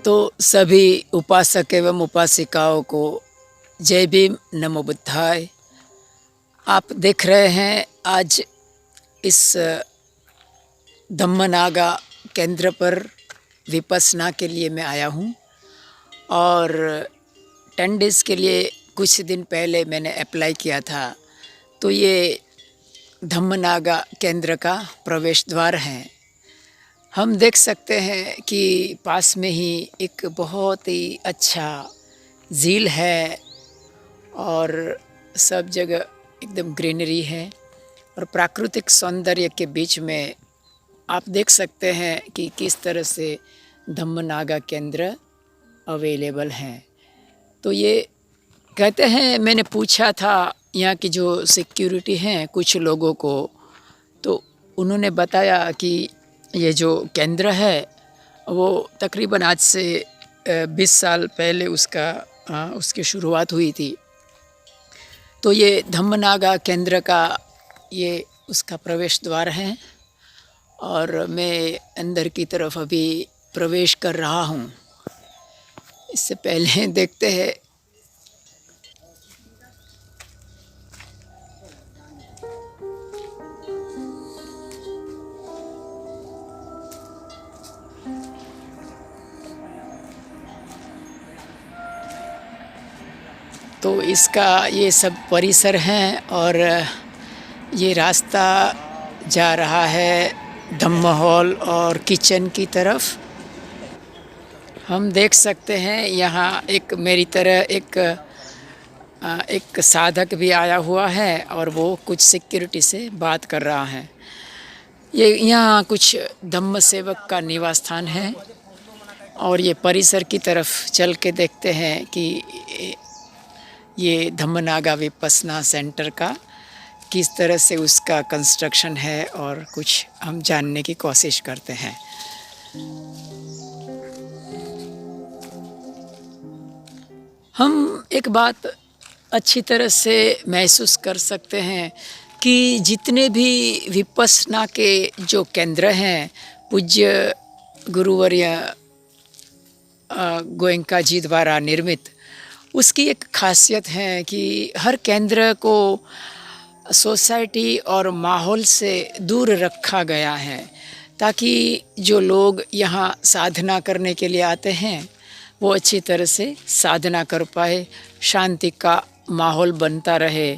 तो सभी उपासक एवं उपासिकाओं को जय भीम, नमो बुद्धाय। आप देख रहे हैं आज इस धम्मनागा केंद्र पर विपस्सना के लिए मैं आया हूँ और 10 डेज़ के लिए कुछ दिन पहले मैंने अप्लाई किया था। तो ये धम्मनागा केंद्र का प्रवेश द्वार है। हम देख सकते हैं कि पास में ही एक बहुत ही अच्छा झील है और सब जगह एकदम ग्रीनरी है और प्राकृतिक सौंदर्य के बीच में आप देख सकते हैं कि किस तरह से धम्मनागा केंद्र अवेलेबल हैं। तो ये कहते हैं, मैंने पूछा था यहाँ की जो सिक्योरिटी हैं कुछ लोगों को, तो उन्होंने बताया कि ये जो केंद्र है वो तकरीबन आज से 20 साल पहले उसकी शुरुआत हुई थी। तो ये धम्मनागा केंद्र का ये उसका प्रवेश द्वार है और मैं अंदर की तरफ अभी प्रवेश कर रहा हूँ। इससे पहले देखते हैं तो इसका ये सब परिसर है और ये रास्ता जा रहा है धम्म हॉल और किचन की तरफ। हम देख सकते हैं यहाँ एक मेरी तरह एक साधक भी आया हुआ है और वो कुछ सिक्योरिटी से बात कर रहा है। ये यहाँ कुछ धम्म सेवक का निवास स्थान है और ये परिसर की तरफ चल के देखते हैं कि ये धम्मनागा विपस्सना सेंटर का किस तरह से उसका कंस्ट्रक्शन है और कुछ हम जानने की कोशिश करते हैं। हम एक बात अच्छी तरह से महसूस कर सकते हैं कि जितने भी विपस्सना के जो केंद्र हैं पूज्य गुरुवर्य गोयंका जी द्वारा निर्मित, उसकी एक खासियत है कि हर केंद्र को सोसाइटी और माहौल से दूर रखा गया है ताकि जो लोग यहाँ साधना करने के लिए आते हैं वो अच्छी तरह से साधना कर पाए, शांति का माहौल बनता रहे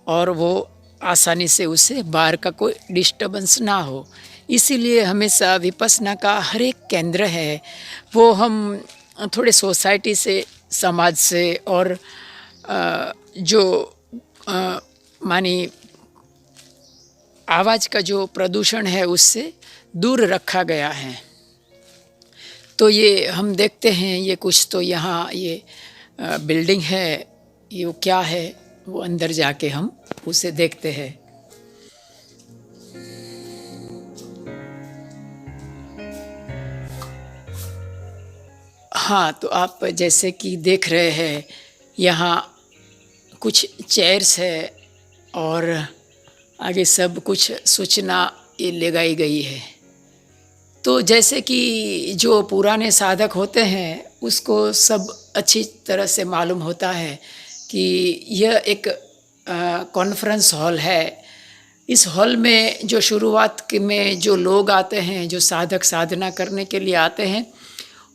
और वो आसानी से उसे बाहर का कोई डिस्टर्बेंस ना हो। इसीलिए हमेशा विपस्सना का हर एक केंद्र है वो हम थोड़े सोसाइटी से, समाज से और जो मानी आवाज़ का जो प्रदूषण है उससे दूर रखा गया है। तो ये हम देखते हैं ये कुछ तो यहाँ ये बिल्डिंग है, ये वो क्या है वो अंदर जाके हम उसे देखते हैं। हाँ, तो आप जैसे कि देख रहे हैं यहाँ कुछ चेयर्स है और आगे सब कुछ सूचना ये लगाई गई है। तो जैसे कि जो पुराने साधक होते हैं उसको सब अच्छी तरह से मालूम होता है कि यह एक कॉन्फ्रेंस हॉल है। इस हॉल में जो शुरुआत में जो लोग आते हैं, जो साधक साधना करने के लिए आते हैं,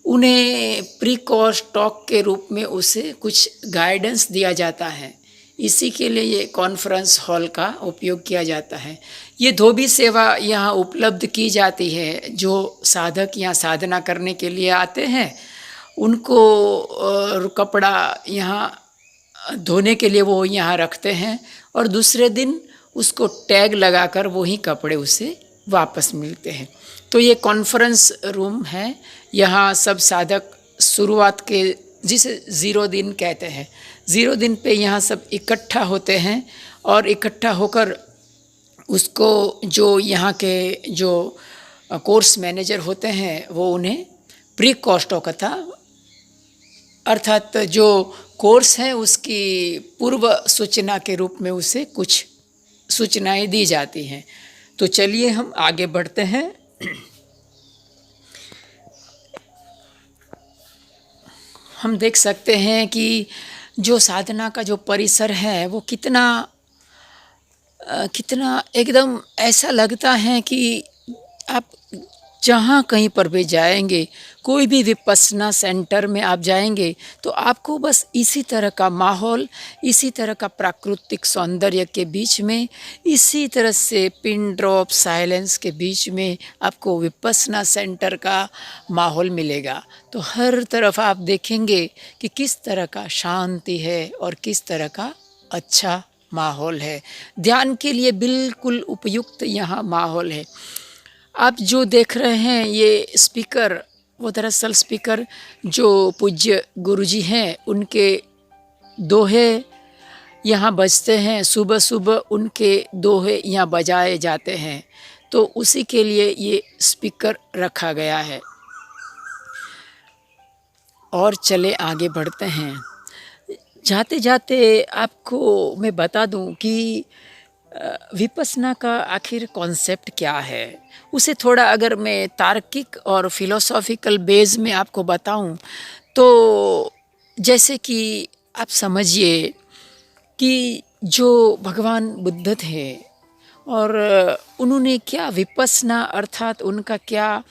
उन्हें प्री कोर्स टॉक के रूप में उसे कुछ गाइडेंस दिया जाता है। इसी के लिए ये कॉन्फ्रेंस हॉल का उपयोग किया जाता है। ये धोबी सेवा यहाँ उपलब्ध की जाती है। जो साधक यहाँ साधना करने के लिए आते हैं उनको कपड़ा यहाँ धोने के लिए वो यहाँ रखते हैं और दूसरे दिन उसको टैग लगाकर वही कपड़े उसे वापस मिलते हैं। तो ये कॉन्फ्रेंस रूम है। यहाँ सब साधक शुरुआत के, जिसे 0 दिन कहते हैं, 0 दिन पे यहाँ सब इकट्ठा होते हैं और इकट्ठा होकर उसको जो यहाँ के जो कोर्स मैनेजर होते हैं वो उन्हें प्री कोर्स कथा अर्थात जो कोर्स है उसकी पूर्व सूचना के रूप में उसे कुछ सूचनाएं दी जाती हैं। तो चलिए हम आगे बढ़ते हैं। हम देख सकते हैं कि जो साधना का जो परिसर है वो कितना एकदम ऐसा लगता है कि आप जहाँ कहीं पर भी जाएंगे, कोई भी विपस्सना सेंटर में आप जाएंगे तो आपको बस इसी तरह का माहौल, इसी तरह का प्राकृतिक सौंदर्य के बीच में, इसी तरह से पिन ड्रॉप साइलेंस के बीच में आपको विपस्सना सेंटर का माहौल मिलेगा। तो हर तरफ आप देखेंगे कि किस तरह का शांति है और किस तरह का अच्छा माहौल है। ध्यान के लिए बिल्कुल उपयुक्त यहाँ माहौल है। आप जो देख रहे हैं ये स्पीकर, वो दरअसल स्पीकर जो पूज्य गुरुजी हैं उनके दोहे यहाँ बजते हैं। सुबह सुबह उनके दोहे यहाँ बजाए जाते हैं, तो उसी के लिए ये स्पीकर रखा गया है। और चले आगे बढ़ते हैं। जाते जाते आपको मैं बता दूं कि विपस्सना का आखिर कॉन्सेप्ट क्या है, उसे थोड़ा अगर मैं तार्किक और फिलोसॉफिकल बेस में आपको बताऊं तो जैसे कि आप समझिए कि जो भगवान बुद्ध थे और उन्होंने क्या विपस्सना अर्थात उनका क्या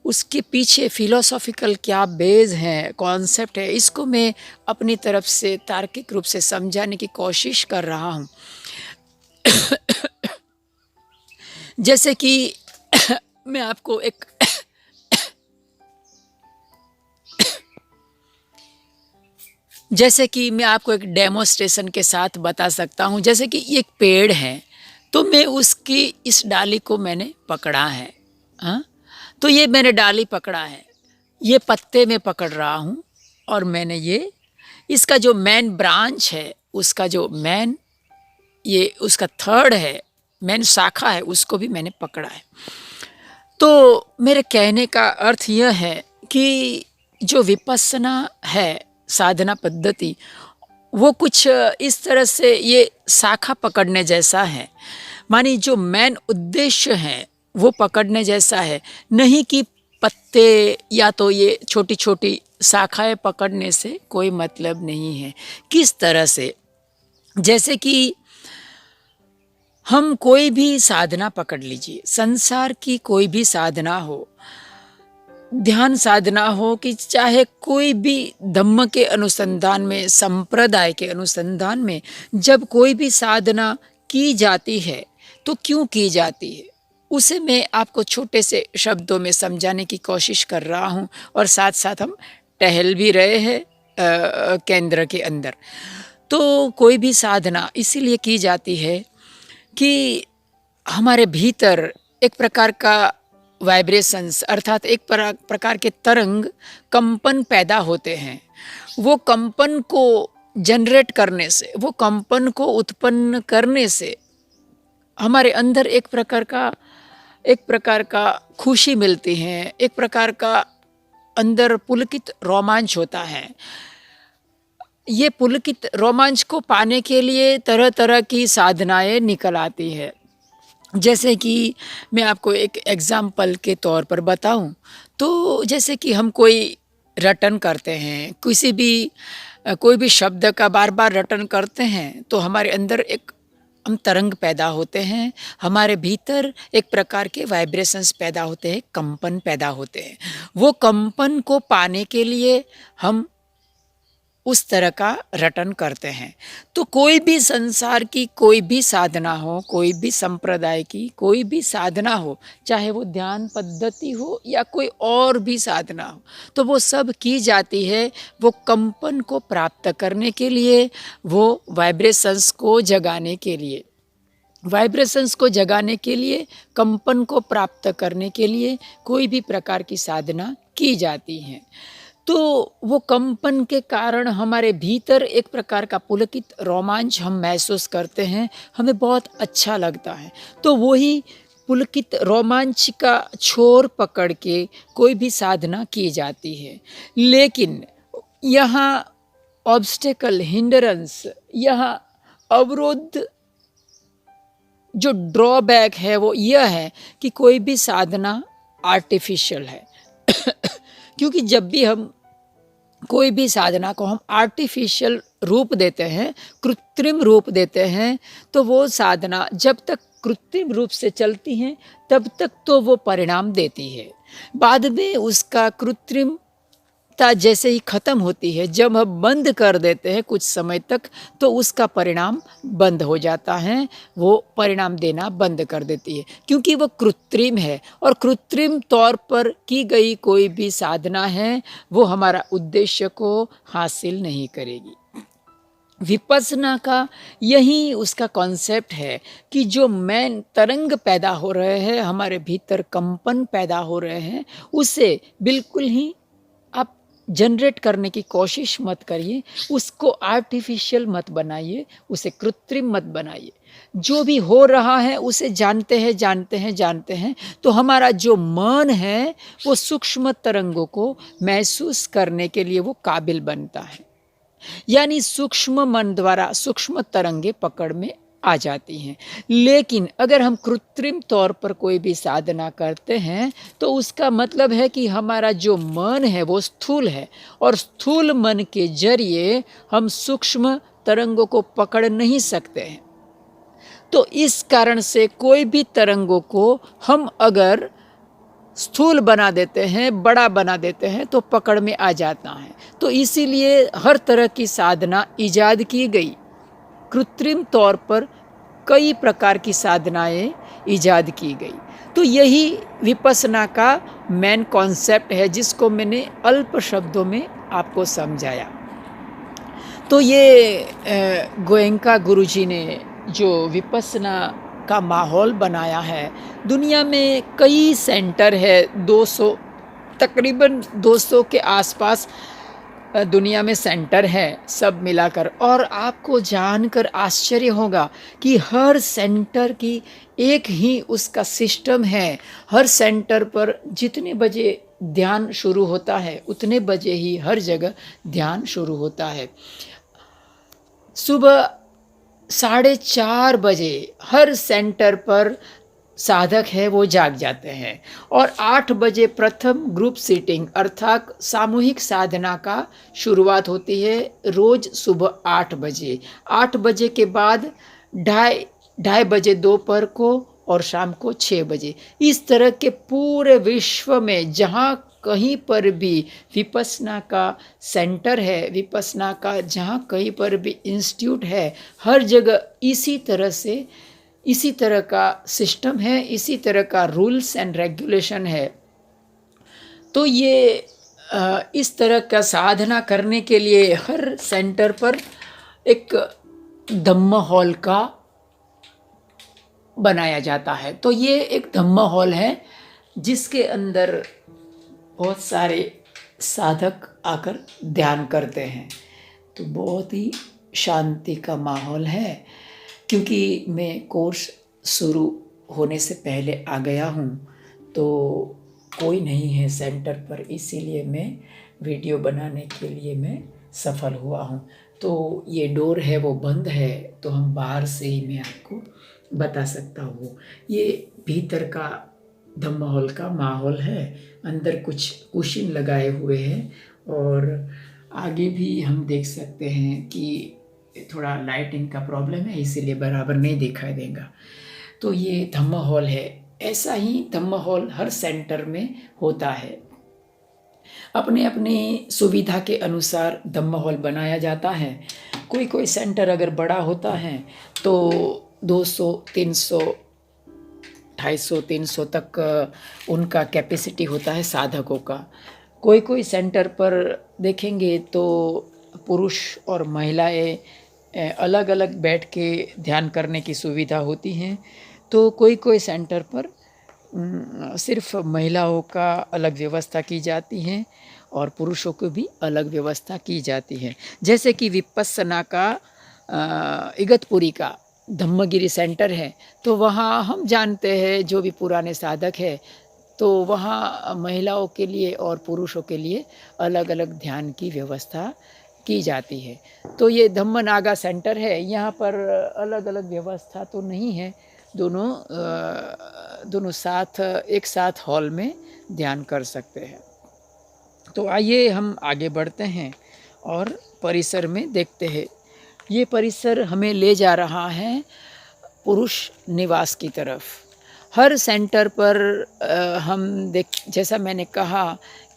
उसके पीछे फिलोसॉफिकल क्या बेस है, कॉन्सेप्ट है, इसको मैं अपनी तरफ से तार्किक रूप से समझाने की कोशिश कर रहा हूँ। जैसे कि मैं आपको एक डेमोस्ट्रेशन के साथ बता सकता हूँ। जैसे कि एक पेड़ है, तो मैं उसकी इस डाली को मैंने पकड़ा है, हाँ, तो ये मैंने डाली पकड़ा है, ये पत्ते में पकड़ रहा हूँ और मैंने ये इसका जो मेन ब्रांच है, उसका जो मेन ये उसका थर्ड है, मेन शाखा है, उसको भी मैंने पकड़ा है। तो मेरे कहने का अर्थ यह है कि जो विपस्सना है साधना पद्धति, वो कुछ इस तरह से ये शाखा पकड़ने जैसा है। मानी जो मेन उद्देश्य है वो पकड़ने जैसा है, नहीं कि पत्ते या तो ये छोटी छोटी शाखाएं पकड़ने से कोई मतलब नहीं है। किस तरह से, जैसे कि हम कोई भी साधना पकड़ लीजिए, संसार की कोई भी साधना हो, ध्यान साधना हो कि चाहे कोई भी धम्म के अनुसंधान में, संप्रदाय के अनुसंधान में, जब कोई भी साधना की जाती है तो क्यों की जाती है, उसे मैं आपको छोटे से शब्दों में समझाने की कोशिश कर रहा हूँ। और साथ साथ हम टहल भी रहे हैं केंद्र के अंदर। तो कोई भी साधना इसीलिए की जाती है कि हमारे भीतर एक प्रकार का वाइब्रेशंस अर्थात एक प्रकार के तरंग, कंपन पैदा होते हैं। वो कंपन को जनरेट करने से, वो कंपन को उत्पन्न करने से हमारे अंदर एक प्रकार का खुशी मिलती है, एक प्रकार का अंदर पुलकित रोमांच होता है। ये पुलकित रोमांच को पाने के लिए तरह तरह की साधनाएं निकल आती है। जैसे कि मैं आपको एक एग्जाम्पल के तौर पर बताऊं तो जैसे कि हम कोई रटन करते हैं, कोई भी शब्द का बार बार रटन करते हैं तो हमारे अंदर एक हम तरंग पैदा होते हैं, हमारे भीतर एक प्रकार के वाइब्रेशंस पैदा होते हैं, कंपन पैदा होते हैं। वो कंपन को पाने के लिए हम उस तरह का रटन करते हैं। तो कोई भी संसार की कोई भी साधना हो, कोई भी संप्रदाय की कोई भी साधना हो, चाहे वो ध्यान पद्धति हो या कोई और भी साधना हो, तो वो सब की जाती है वो कंपन को प्राप्त करने के लिए, वो वाइब्रेशंस को जगाने के लिए। वाइब्रेशंस को जगाने के लिए, कंपन को प्राप्त करने के लिए कोई भी प्रकार की साधना की जाती है। तो वो कंपन के कारण हमारे भीतर एक प्रकार का पुलकित रोमांच हम महसूस करते हैं, हमें बहुत अच्छा लगता है। तो वही पुलकित रोमांच का छोर पकड़ के कोई भी साधना की जाती है। लेकिन यहाँ ऑब्स्टेकल, हिंड्रेंस, यहाँ अवरोध, जो ड्रॉबैक है वो यह है कि कोई भी साधना आर्टिफिशियल है। क्योंकि जब भी हम कोई भी साधना को हम आर्टिफिशियल रूप देते हैं, कृत्रिम रूप देते हैं, तो वो साधना जब तक कृत्रिम रूप से चलती हैं तब तक तो वो परिणाम देती है। बाद में उसका कृत्रिमता जैसे ही खत्म होती है, जब हम बंद कर देते हैं कुछ समय तक, तो उसका परिणाम बंद हो जाता है, वो परिणाम देना बंद कर देती है, क्योंकि वो कृत्रिम है। और कृत्रिम तौर पर की गई कोई भी साधना है वो हमारा उद्देश्य को हासिल नहीं करेगी। विपස්සना का यही उसका कॉन्सेप्ट है कि जो मैन तरंग पैदा हो रहे हैं, हमारे भीतर कंपन पैदा हो रहे हैं, उसे बिल्कुल ही आप जनरेट करने की कोशिश मत करिए, उसको आर्टिफिशियल मत बनाइए, उसे कृत्रिम मत बनाइए। जो भी हो रहा है उसे जानते हैं, जानते हैं, जानते हैं, तो हमारा जो मन है वो सूक्ष्म तरंगों को महसूस करने के लिए वो काबिल बनता है। यानी सूक्ष्म मन द्वारा सूक्ष्म तरंगे पकड़ में आ जाती हैं। लेकिन अगर हम कृत्रिम तौर पर कोई भी साधना करते हैं तो उसका मतलब है कि हमारा जो मन है वो स्थूल है, और स्थूल मन के जरिए हम सूक्ष्म तरंगों को पकड़ नहीं सकते हैं। तो इस कारण से कोई भी तरंगों को हम अगर स्थूल बना देते हैं, बड़ा बना देते हैं, तो पकड़ में आ जाता है। तो इसीलिए हर तरह की साधना ईजाद की गई। कृत्रिम तौर पर कई प्रकार की साधनाएं ईजाद की गई। तो यही विपස්සना का मेन कॉन्सेप्ट है, जिसको मैंने अल्प शब्दों में आपको समझाया। तो ये गोयंका गुरुजी ने जो विपස්සना का माहौल बनाया है, दुनिया में कई सेंटर है, 200 तकरीबन 200 के आसपास दुनिया में सेंटर है सब मिलाकर। और आपको जानकर आश्चर्य होगा कि हर सेंटर की एक ही उसका सिस्टम है। हर सेंटर पर जितने बजे ध्यान शुरू होता है उतने बजे ही हर जगह ध्यान शुरू होता है। सुबह 4:30 बजे हर सेंटर पर साधक है वो जाग जाते हैं, और 8 बजे प्रथम ग्रुप सीटिंग अर्थात सामूहिक साधना का शुरुआत होती है रोज सुबह 8 बजे। 8 बजे के बाद 2:30 बजे दोपहर को और शाम को 6 बजे। इस तरह के पूरे विश्व में जहाँ कहीं पर भी विपස්සना का सेंटर है, विपස්සना का जहाँ कहीं पर भी इंस्टीट्यूट है, हर जगह इसी तरह का सिस्टम है, इसी तरह का रूल्स एंड रेगुलेशन है। तो ये इस तरह का साधना करने के लिए हर सेंटर पर एक धम्म हॉल का बनाया जाता है। तो ये एक धम्म हॉल है जिसके अंदर बहुत सारे साधक आकर ध्यान करते हैं। तो बहुत ही शांति का माहौल है। क्योंकि मैं कोर्स शुरू होने से पहले आ गया हूँ तो कोई नहीं है सेंटर पर, इसीलिए मैं वीडियो बनाने के लिए मैं सफल हुआ हूँ। तो ये डोर है वो बंद है, तो हम बाहर से ही मैं आपको बता सकता हूँ। ये भीतर का धम्म हॉल का माहौल है। अंदर कुछ कुशन लगाए हुए हैं, और आगे भी हम देख सकते हैं कि थोड़ा लाइटिंग का प्रॉब्लम है, इसीलिए बराबर नहीं दिखाई देगा। तो ये धम्म हॉल है। ऐसा ही धम्म हॉल हर सेंटर में होता है। अपने अपनी सुविधा के अनुसार धम्म हॉल बनाया जाता है। कोई सेंटर अगर बड़ा होता है तो 200, 300, 250, 300 तक उनका कैपेसिटी होता है साधकों का। कोई सेंटर पर देखेंगे तो पुरुष और महिलाएं अलग अलग बैठ के ध्यान करने की सुविधा होती हैं। तो कोई सेंटर पर सिर्फ महिलाओं का अलग व्यवस्था की जाती है और पुरुषों को भी अलग व्यवस्था की जाती है। जैसे कि विपස්සना का इगतपुरी का धम्मगिरी सेंटर है, तो वहाँ हम जानते हैं जो भी पुराने साधक है, तो वहाँ महिलाओं के लिए और पुरुषों के लिए अलग अलग ध्यान की व्यवस्था की जाती है। तो ये धम्मनागा सेंटर है, यहाँ पर अलग अलग व्यवस्था तो नहीं है। दोनों साथ एक साथ हॉल में ध्यान कर सकते हैं। तो आइए हम आगे बढ़ते हैं और परिसर में देखते हैं। ये परिसर हमें ले जा रहा है पुरुष निवास की तरफ। हर सेंटर पर हम देख, जैसा मैंने कहा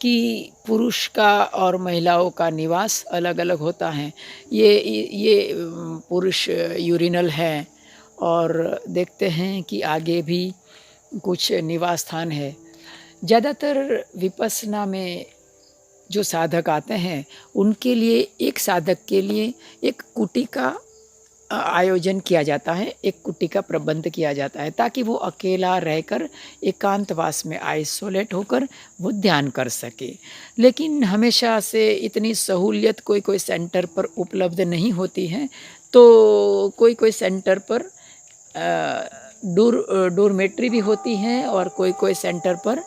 कि पुरुष का और महिलाओं का निवास अलग-अलग होता है। ये पुरुष यूरिनल है और देखते हैं कि आगे भी कुछ निवास स्थान है। ज़्यादातर विपश्यना में जो साधक आते हैं, उनके लिए एक साधक के लिए एक कुटी का आयोजन किया जाता है, एक कुटी का प्रबंध किया जाता है, ताकि वो अकेला रहकर एकांतवास में आइसोलेट होकर वो ध्यान कर सके। लेकिन हमेशा से इतनी सहूलियत कोई-कोई सेंटर पर उपलब्ध नहीं होती है, तो कोई-कोई सेंटर पर डोरमेट्री भी होती हैं और कोई-कोई सेंटर पर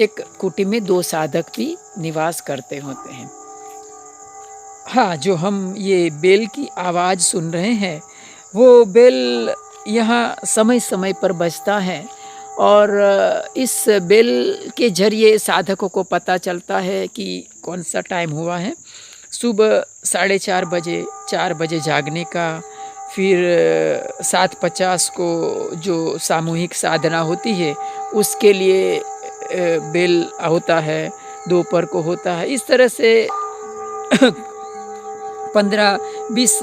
एक कुटी में 2 साधक भी निवास करते होते हैं। हाँ, जो हम ये बेल की आवाज़ सुन रहे हैं, वो बेल यहाँ समय-समय पर बजता है और इस बेल के ज़रिए साधकों को पता चलता है कि कौन-सा टाइम हुआ है। सुबह 4:30 बजे, 4 बजे जागने का, फिर 7:50 को जो सामूहिक साधना होती है, उसके लिए बेल होता है, दोपहर को होता है। इस तरह से 15-20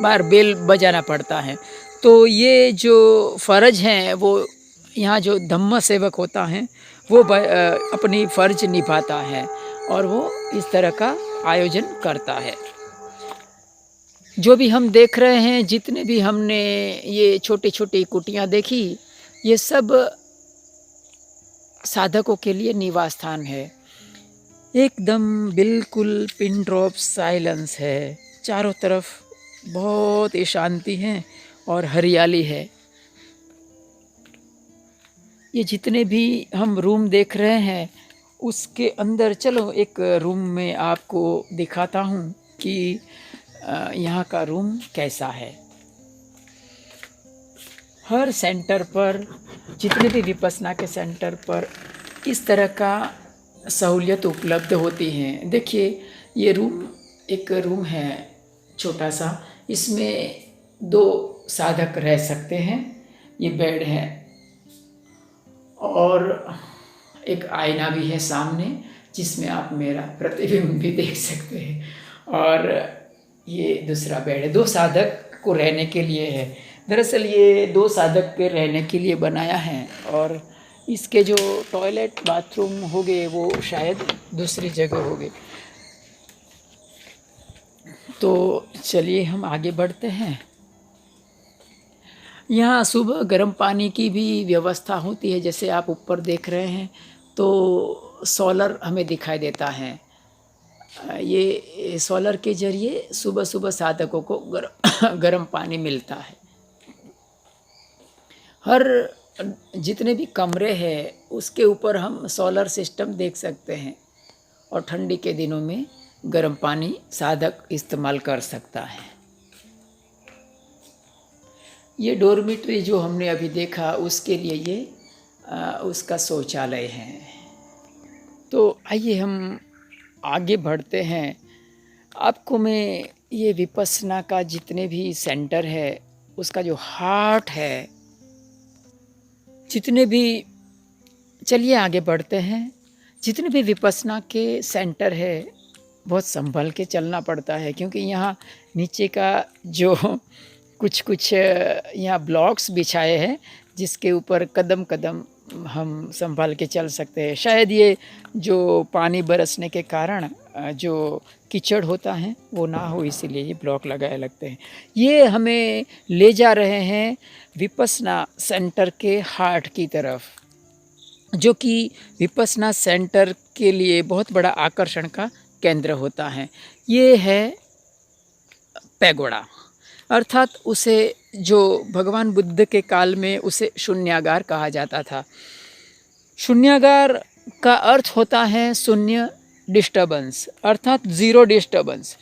बार बेल बजाना पड़ता है। तो ये जो फ़र्ज़ हैं, वो यहाँ जो धम्म सेवक होता है, वो अपनी फ़र्ज़ निभाता है और वो इस तरह का आयोजन करता है। जो भी हम देख रहे हैं, जितने भी हमने ये छोटी-छोटी कुटियाँ देखी, ये सब साधकों के लिए निवास स्थान है। एकदम बिल्कुल पिन ड्रॉप साइलेंस है। चारों तरफ बहुत ही शांति है और हरियाली है। ये जितने भी हम रूम देख रहे हैं, उसके अंदर चलो एक रूम में आपको दिखाता हूँ कि यहाँ का रूम कैसा है। हर सेंटर पर, जितने भी विपश्यना के सेंटर पर इस तरह का सहूलियत उपलब्ध होती हैं। देखिए, ये रूम एक रूम है छोटा सा, इसमें 2 साधक रह सकते हैं। ये बेड है और एक आईना भी है सामने, जिसमें आप मेरा प्रतिबिंब भी देख सकते हैं। और ये दूसरा बेड है, 2 साधक को रहने के लिए है। दरअसल ये 2 साधक के रहने के लिए बनाया है और इसके जो टॉयलेट बाथरूम होंगे वो शायद दूसरी जगह होंगे। तो चलिए हम आगे बढ़ते हैं। यहाँ सुबह गर्म पानी की भी व्यवस्था होती है। जैसे आप ऊपर देख रहे हैं तो सोलर हमें दिखाई देता है। ये सोलर के ज़रिए सुबह सुबह साधकों को गर्म पानी मिलता है। हर जितने भी कमरे हैं उसके ऊपर हम सोलर सिस्टम देख सकते हैं और ठंडी के दिनों में गर्म पानी साधक इस्तेमाल कर सकता है। ये डॉर्मिटरी जो हमने अभी देखा, उसके लिए ये उसका शौचालय है। तो आइए हम आगे बढ़ते हैं। आपको मैं ये विपश्यना का जितने भी सेंटर है, उसका जो हार्ट है, जितने भी, चलिए आगे बढ़ते हैं। जितने भी विपश्यना के सेंटर है, बहुत संभल के चलना पड़ता है, क्योंकि यहाँ नीचे का जो कुछ यहाँ ब्लॉक्स बिछाए हैं, जिसके ऊपर कदम कदम हम संभाल के चल सकते हैं। शायद ये जो पानी बरसने के कारण जो कीचड़ होता है वो ना हो, इसीलिए ये ब्लॉक लगाए लगते हैं। ये हमें ले जा रहे हैं विपश्यना सेंटर के हार्ट की तरफ, जो कि विपश्यना सेंटर के लिए बहुत बड़ा आकर्षण का केंद्र होता है। ये है पैगोडा, अर्थात उसे जो भगवान बुद्ध के काल में उसे शून्यागार कहा जाता था। शून्यागार का अर्थ होता है शून्य डिस्टर्बेंस, अर्थात ज़ीरो डिस्टर्बेंस।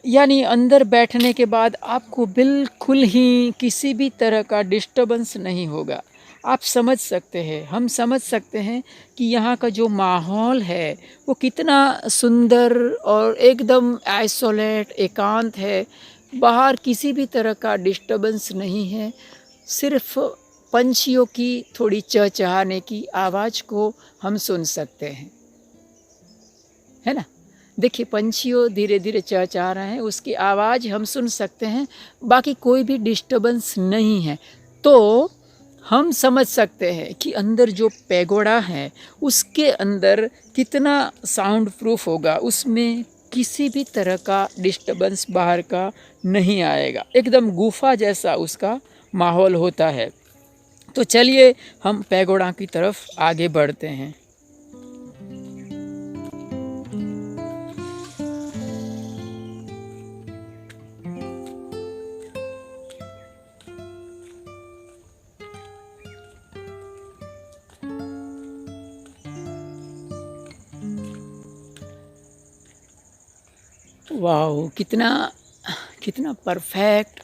यानी अंदर बैठने के बाद आपको बिल्कुल ही किसी भी तरह का डिस्टर्बेंस नहीं होगा। आप समझ सकते हैं, हम समझ सकते हैं कि यहाँ का जो माहौल है वो कितना सुंदर और एकदम आइसोलेट एकांत है। बाहर किसी भी तरह का डिस्टर्बेंस नहीं है, सिर्फ पंछियों की थोड़ी चहचहाने की आवाज़ को हम सुन सकते हैं, है ना? देखिए पंछियों धीरे धीरे चहचहा रहे हैं, उसकी आवाज़ हम सुन सकते हैं, बाकी कोई भी डिस्टर्बेंस नहीं है। तो हम समझ सकते हैं कि अंदर जो पैगोडा है उसके अंदर कितना साउंड प्रूफ होगा, उसमें किसी भी तरह का डिस्टर्बेंस बाहर का नहीं आएगा, एकदम गुफा जैसा उसका माहौल होता है। तो चलिए हम पैगोडा की तरफ आगे बढ़ते हैं। वाह, कितना कितना परफेक्ट।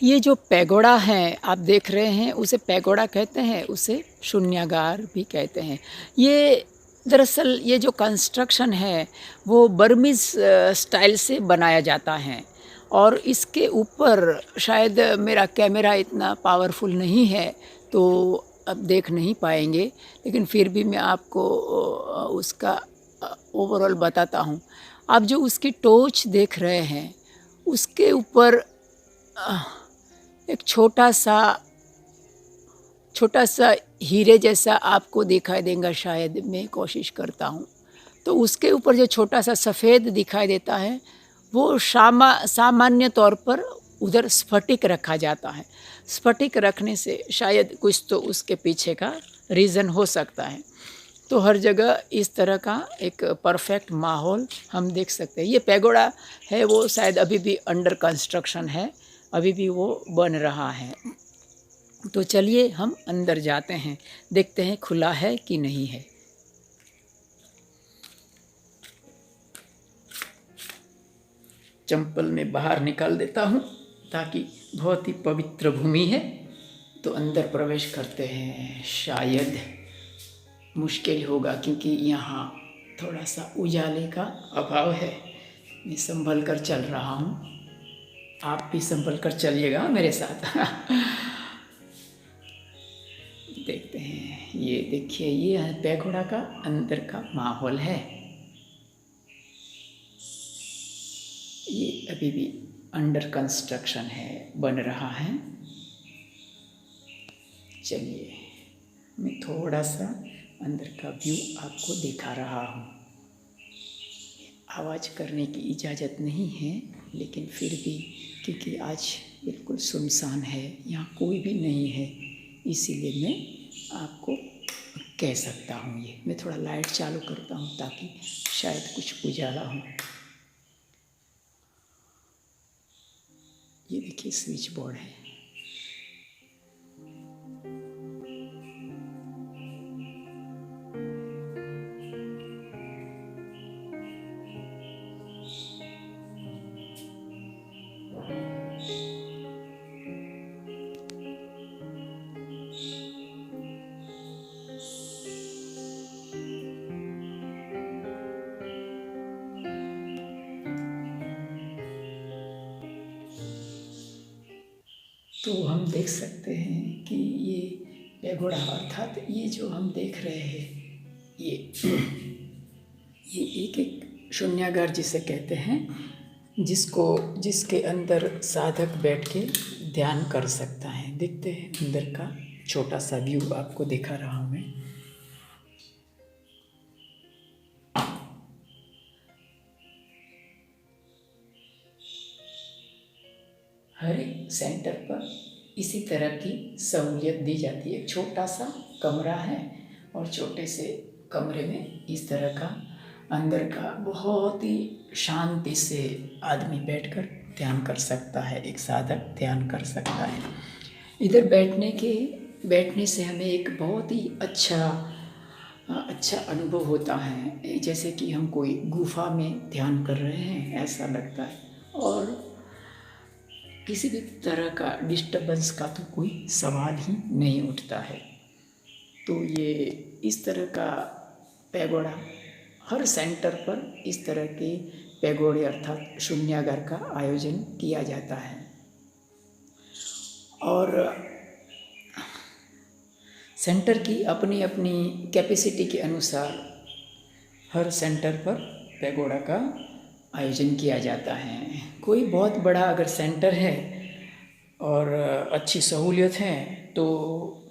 ये जो पैगोडा है आप देख रहे हैं, उसे पैगोडा कहते हैं, उसे शून्यागार भी कहते हैं। ये दरअसल ये जो कंस्ट्रक्शन है वो बर्मीज़ स्टाइल से बनाया जाता है, और इसके ऊपर शायद मेरा कैमरा इतना पावरफुल नहीं है तो अब देख नहीं पाएंगे, लेकिन फिर भी मैं आपको उसका ओवरऑल बताता हूँ। आप जो उसकी टोच देख रहे हैं उसके ऊपर एक छोटा सा हीरे जैसा आपको दिखाई देगा, शायद मैं कोशिश करता हूँ। तो उसके ऊपर जो छोटा सा सफ़ेद दिखाई देता है वो सामान्य तौर पर उधर स्फटिक रखा जाता है। स्फटिक रखने से शायद कुछ तो उसके पीछे का रीज़न हो सकता है। तो हर जगह इस तरह का एक परफेक्ट माहौल हम देख सकते हैं। ये पैगोडा है वो शायद अभी भी अंडर कंस्ट्रक्शन है, अभी भी वो बन रहा है। तो चलिए हम अंदर जाते हैं, देखते हैं खुला है कि नहीं है। चंपल में बाहर निकाल देता हूँ ताकि बहुत ही पवित्र भूमि है। तो अंदर प्रवेश करते हैं। शायद मुश्किल होगा क्योंकि यहाँ थोड़ा सा उजाले का अभाव है। मैं संभल कर चल रहा हूँ, आप भी संभल कर चलिएगा मेरे साथ। देखते हैं, ये देखिए ये है पैगोडा का अंदर का माहौल है। ये अभी भी अंडर कंस्ट्रक्शन है, बन रहा है। चलिए मैं थोड़ा सा अंदर का व्यू आपको दिखा रहा हूँ। आवाज़ करने की इजाज़त नहीं है, लेकिन फिर भी क्योंकि आज बिल्कुल सुनसान है, यहाँ कोई भी नहीं है, इसीलिए मैं आपको कह सकता हूँ। ये मैं थोड़ा लाइट चालू करता हूँ ताकि शायद कुछ उजाला हो। ये देखिए स्विच बोर्ड है। तो हम देख सकते हैं कि ये पैगोडा अर्थात ये जो हम देख रहे हैं ये एक शून्यागार जिसे कहते हैं, जिसके अंदर साधक बैठ के ध्यान कर सकता है। देखते हैं अंदर का छोटा सा व्यू आपको दिखा रहा हूँ मैं। हर एक सेंटर पर इसी तरह की सहूलियत दी जाती है। एक छोटा सा कमरा है और छोटे से कमरे में इस तरह का अंदर का बहुत ही शांति से आदमी बैठकर ध्यान कर सकता है, एक साधक ध्यान कर सकता है। इधर बैठने से हमें एक बहुत ही अच्छा अनुभव होता है, जैसे कि हम कोई गुफा में ध्यान कर रहे हैं ऐसा लगता है, और किसी भी तरह का डिस्टर्बेंस का तो कोई सवाल ही नहीं उठता है। तो ये इस तरह का पैगोडा हर सेंटर पर इस तरह के पैगोडे अर्थात शून्यागार का आयोजन किया जाता है। और सेंटर की अपनी अपनी कैपेसिटी के अनुसार हर सेंटर पर पैगोडा का आयोजन किया जाता है। कोई बहुत बड़ा अगर सेंटर है और अच्छी सहूलियत है तो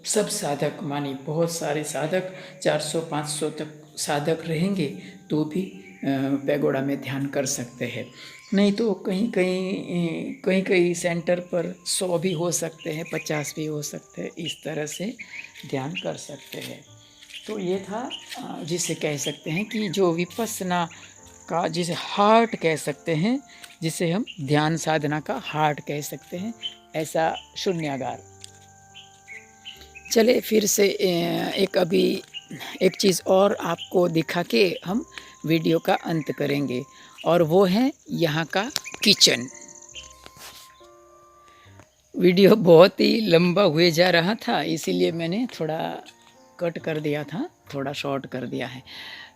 सब साधक मानी बहुत सारे साधक 400-500 तक साधक रहेंगे तो भी पैगोडा में ध्यान कर सकते हैं। नहीं तो कहीं सेंटर पर 100 भी हो सकते हैं, 50 भी हो सकते हैं, इस तरह से ध्यान कर सकते हैं। तो ये था जिसे कह सकते हैं कि जो विपस्सना का जिसे हार्ट कह सकते हैं, जिसे हम ध्यान साधना का हार्ट कह सकते हैं, ऐसा शून्यागार। चले फिर से एक चीज़ और आपको दिखा के हम वीडियो का अंत करेंगे और वो है यहाँ का किचन। वीडियो बहुत ही लंबा हुए जा रहा था इसीलिए मैंने थोड़ा कट कर दिया था, थोड़ा शॉर्ट कर दिया है।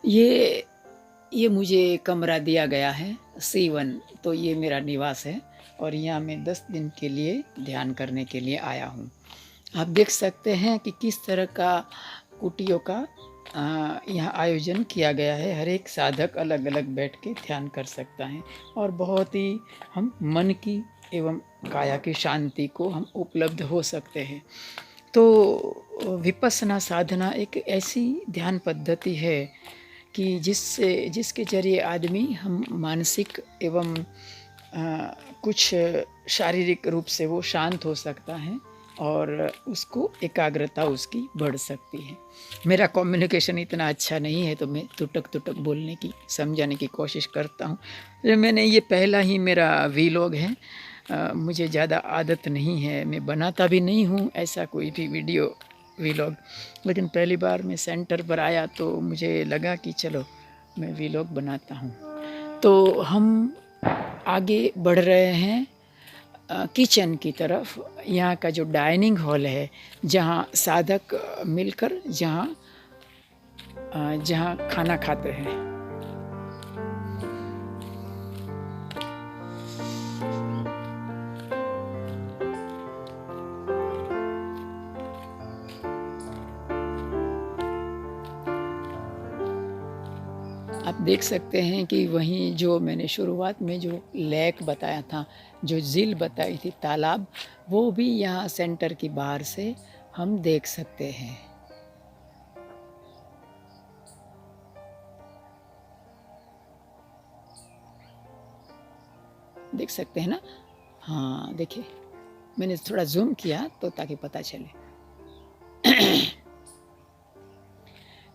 ये मुझे कमरा दिया गया है C1, तो ये मेरा निवास है और यहाँ मैं 10 दिन के लिए ध्यान करने के लिए आया हूँ। आप देख सकते हैं कि किस तरह का कुटियों का यहाँ आयोजन किया गया है। हर एक साधक अलग अलग बैठ के ध्यान कर सकता है और बहुत ही हम मन की एवं काया की शांति को हम उपलब्ध हो सकते हैं। तो विपस्सना साधना एक ऐसी ध्यान पद्धति है कि जिसके जरिए आदमी हम मानसिक एवं कुछ शारीरिक रूप से वो शांत हो सकता है और उसको एकाग्रता उसकी बढ़ सकती है। मेरा कम्युनिकेशन इतना अच्छा नहीं है तो मैं तुटक बोलने की समझाने की कोशिश करता हूँ। ये पहला ही मेरा वीलॉग है, मुझे ज़्यादा आदत नहीं है, मैं बनाता भी नहीं हूँ ऐसा कोई भी वीडियो वीलॉग, लेकिन पहली बार मैं सेंटर पर आया तो मुझे लगा कि चलो मैं वीलॉग बनाता हूँ। तो हम आगे बढ़ रहे हैं किचन की तरफ। यहाँ का जो डाइनिंग हॉल है जहाँ साधक मिलकर जहाँ खाना खाते हैं। आप देख सकते हैं कि वहीं जो मैंने शुरुआत में जो लेक बताया था, जो झील बताई थी, तालाब, वो भी यहाँ सेंटर की बाहर से हम देख सकते हैं। देख सकते हैं ना? हाँ, देखिए मैंने थोड़ा जूम किया तो ताकि पता चले।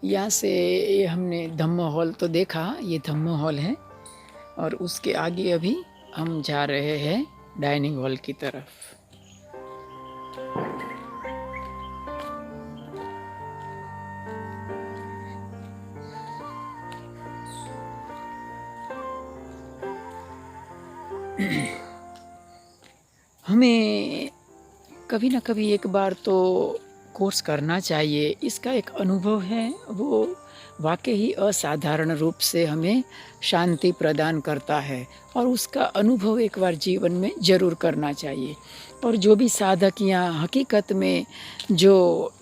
यहाँ से ये हमने धम्म हॉल तो देखा, ये धम्म हॉल है और उसके आगे अभी हम जा रहे हैं डाइनिंग हॉल की तरफ। हमें कभी ना कभी एक बार तो कोर्स करना चाहिए। इसका एक अनुभव है, वो वाकई ही असाधारण रूप से हमें शांति प्रदान करता है और उसका अनुभव एक बार जीवन में ज़रूर करना चाहिए। और जो भी साधक यहाँ हकीकत में जो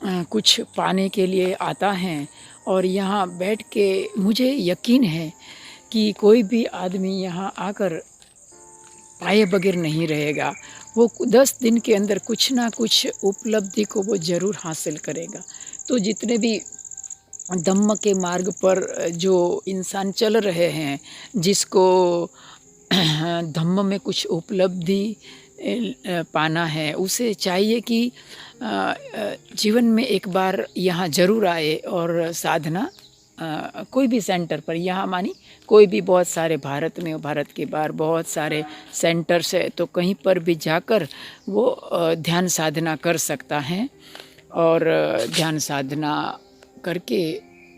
कुछ पाने के लिए आता है और यहाँ बैठ के मुझे यकीन है कि कोई भी आदमी यहाँ आकर पाए बगैर नहीं रहेगा। वो 10 दिन के अंदर कुछ ना कुछ उपलब्धि को वो ज़रूर हासिल करेगा। तो जितने भी धम्म के मार्ग पर जो इंसान चल रहे हैं, जिसको धम्म में कुछ उपलब्धि पाना है, उसे चाहिए कि जीवन में एक बार यहाँ ज़रूर आए और साधना कोई भी सेंटर पर, यहाँ मानी कोई भी, बहुत सारे भारत में, भारत के बाहर बहुत सारे सेंटर्स है, तो कहीं पर भी जाकर वो ध्यान साधना कर सकता है और ध्यान साधना करके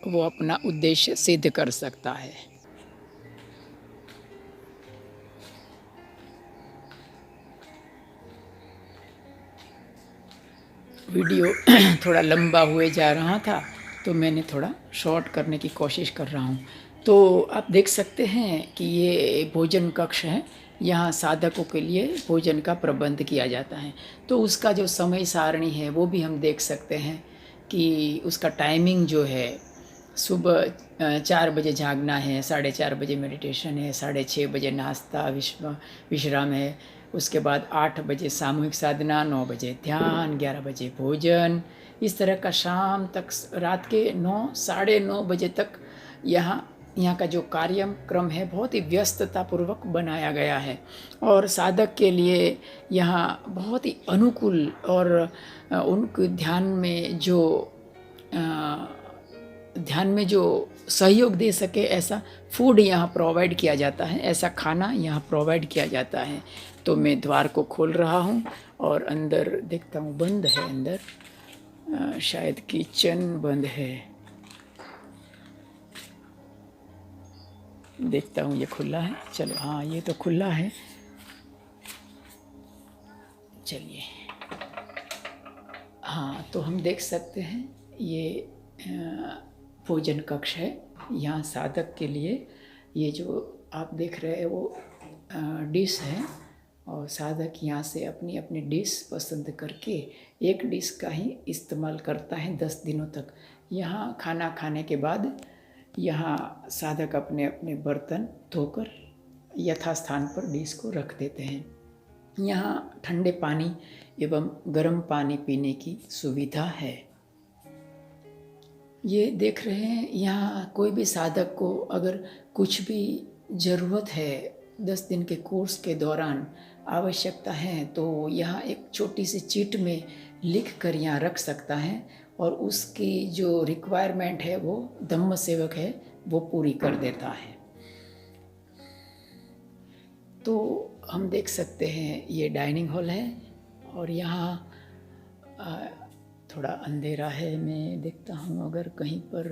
वो अपना उद्देश्य सिद्ध कर सकता है। वीडियो थोड़ा लंबा हुए जा रहा था, तो मैंने थोड़ा शॉर्ट करने की कोशिश कर रहा हूँ। तो आप देख सकते हैं कि ये भोजन कक्ष है। यहाँ साधकों के लिए भोजन का प्रबंध किया जाता है। तो उसका जो समय सारणी है वो भी हम देख सकते हैं कि उसका टाइमिंग जो है, सुबह 4 बजे जागना है, 4:30 बजे मेडिटेशन है, 6:30 बजे नाश्ता विश्राम है, उसके बाद 8 बजे सामूहिक साधना, 9 बजे ध्यान, 11 बजे भोजन। इस तरह का शाम तक, रात के 9 साढ़े 9 बजे तक यहाँ का जो कार्यक्रम है बहुत ही व्यस्ततापूर्वक बनाया गया है। और साधक के लिए यहाँ बहुत ही अनुकूल और उनके ध्यान में जो सहयोग दे सके ऐसा फूड यहाँ प्रोवाइड किया जाता है, ऐसा खाना यहाँ प्रोवाइड किया जाता है। तो मैं द्वार को खोल रहा हूँ और अंदर देखता हूँ, बंद है अंदर, शायद किचन बंद है। देखता हूँ ये खुला है। चलो, हाँ ये तो खुला है। चलिए, हाँ तो हम देख सकते हैं ये भोजन कक्ष है। यहाँ साधक के लिए ये जो आप देख रहे हैं वो डिश है, और साधक यहाँ से अपनी अपनी डिश पसंद करके एक डिश का ही इस्तेमाल करता है 10 दिनों तक। यहाँ खाना खाने के बाद यहाँ साधक अपने अपने बर्तन धोकर यथास्थान पर डिश को रख देते हैं। यहाँ ठंडे पानी एवं गर्म पानी पीने की सुविधा है। ये देख रहे हैं, यहाँ कोई भी साधक को अगर कुछ भी ज़रूरत है 10 दिन के कोर्स के दौरान आवश्यकता है, तो यहाँ एक छोटी सी चिट में लिख कर यहाँ रख सकता है, और उसकी जो रिक्वायरमेंट है वो धम्म सेवक है वो पूरी कर देता है। तो हम देख सकते हैं ये डाइनिंग हॉल है, और यहाँ थोड़ा अंधेरा है। मैं देखता हूँ अगर कहीं पर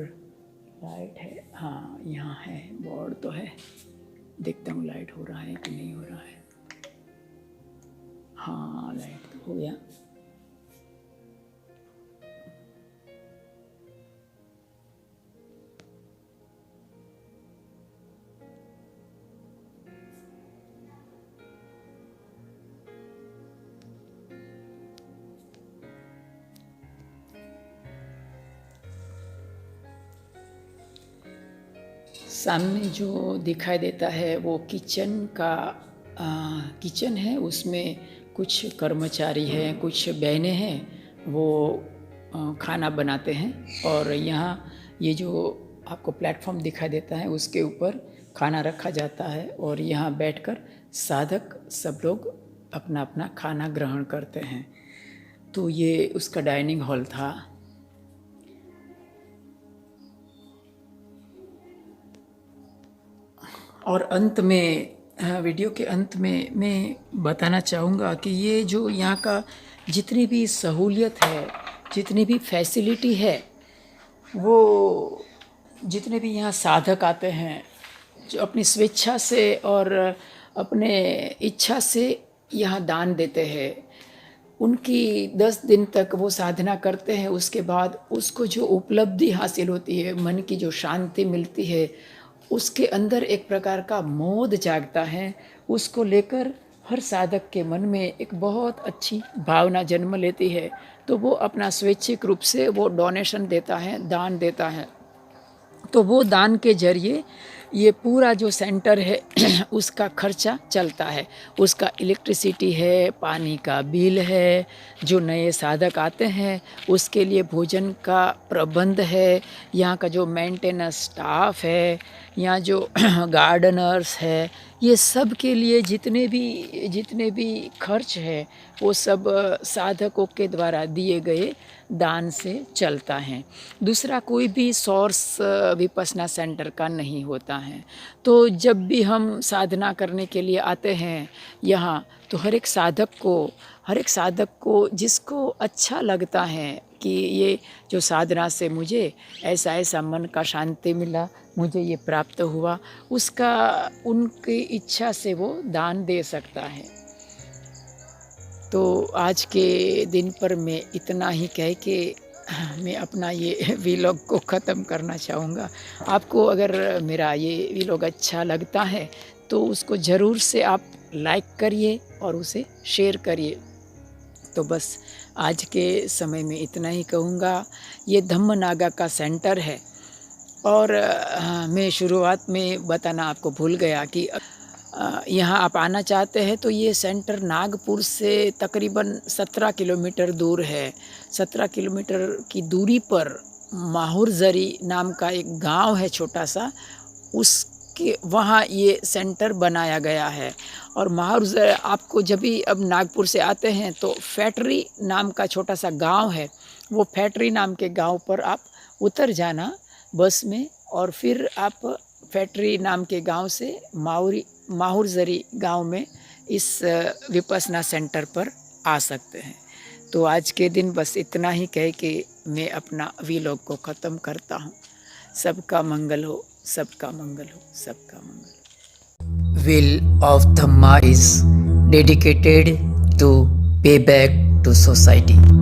लाइट है। हाँ, यहाँ है, बोर्ड तो है। देखता हूँ लाइट हो रहा है कि नहीं हो रहा है। हाँ, लाइट तो हो गया। सामने जो दिखाई देता है वो किचन है। उसमें कुछ कर्मचारी हैं, कुछ बहनें हैं, वो खाना बनाते हैं। और यहाँ ये जो आपको प्लेटफॉर्म दिखाई देता है उसके ऊपर खाना रखा जाता है, और यहाँ बैठकर साधक सब लोग अपना अपना खाना ग्रहण करते हैं। तो ये उसका डाइनिंग हॉल था। और अंत में, वीडियो के अंत में मैं बताना चाहूँगा कि ये जो यहाँ का जितनी भी सहूलियत है, जितनी भी फैसिलिटी है, वो जितने भी यहाँ साधक आते हैं जो अपनी स्वेच्छा से और अपने इच्छा से यहाँ दान देते हैं, उनकी 10 दिन तक वो साधना करते हैं। उसके बाद उसको जो उपलब्धि हासिल होती है, मन की जो शांति मिलती है, उसके अंदर एक प्रकार का मोद जागता है। उसको लेकर हर साधक के मन में एक बहुत अच्छी भावना जन्म लेती है। तो वो अपना स्वैच्छिक रूप से वो डोनेशन देता है, दान देता है। तो वो दान के जरिए ये पूरा जो सेंटर है उसका खर्चा चलता है। उसका इलेक्ट्रिसिटी है, पानी का बिल है, जो नए साधक आते हैं उसके लिए भोजन का प्रबंध है, यहाँ का जो मेंटेनेंस स्टाफ है, यहाँ जो गार्डनर्स है, ये सब के लिए जितने भी खर्च है वो सब साधकों के द्वारा दिए गए दान से चलता है। दूसरा कोई भी सोर्स विपश्यना सेंटर का नहीं होता है। तो जब भी हम साधना करने के लिए आते हैं यहाँ, तो हर एक साधक को जिसको अच्छा लगता है कि ये जो साधना से मुझे ऐसा मन का शांति मिला, मुझे ये प्राप्त हुआ, उसका उनकी इच्छा से वो दान दे सकता है। तो आज के दिन पर मैं इतना ही कह के मैं अपना ये वीलॉग को ख़त्म करना चाहूँगा। आपको अगर मेरा ये वीलॉग अच्छा लगता है तो उसको ज़रूर से आप लाइक करिए और उसे शेयर करिए। तो बस आज के समय में इतना ही कहूँगा। ये धम्मनागा का सेंटर है और मैं शुरुआत में बताना आपको भूल गया कि यहाँ आप आना चाहते हैं तो ये सेंटर नागपुर से तकरीबन 17 किलोमीटर दूर है। 17 किलोमीटर की दूरी पर माहुरजरी नाम का एक गांव है छोटा सा, उसके वहाँ ये सेंटर बनाया गया है। और माहुरजरी आपको जब भी अब नागपुर से आते हैं तो फैक्ट्री नाम का छोटा सा गांव है, वो फैक्ट्री नाम के गांव पर आप उतर जाना बस में और फिर आप फैक्ट्री नाम के गांव से माहुरजरी गांव में इस विपस्सना सेंटर पर आ सकते हैं। तो आज के दिन बस इतना ही कह के मैं अपना वीलॉग को ख़त्म करता हूँ। सबका मंगल हो, सबका मंगल हो, सबका मंगल हो। Will of Dhamma is dedicated to pay back to society.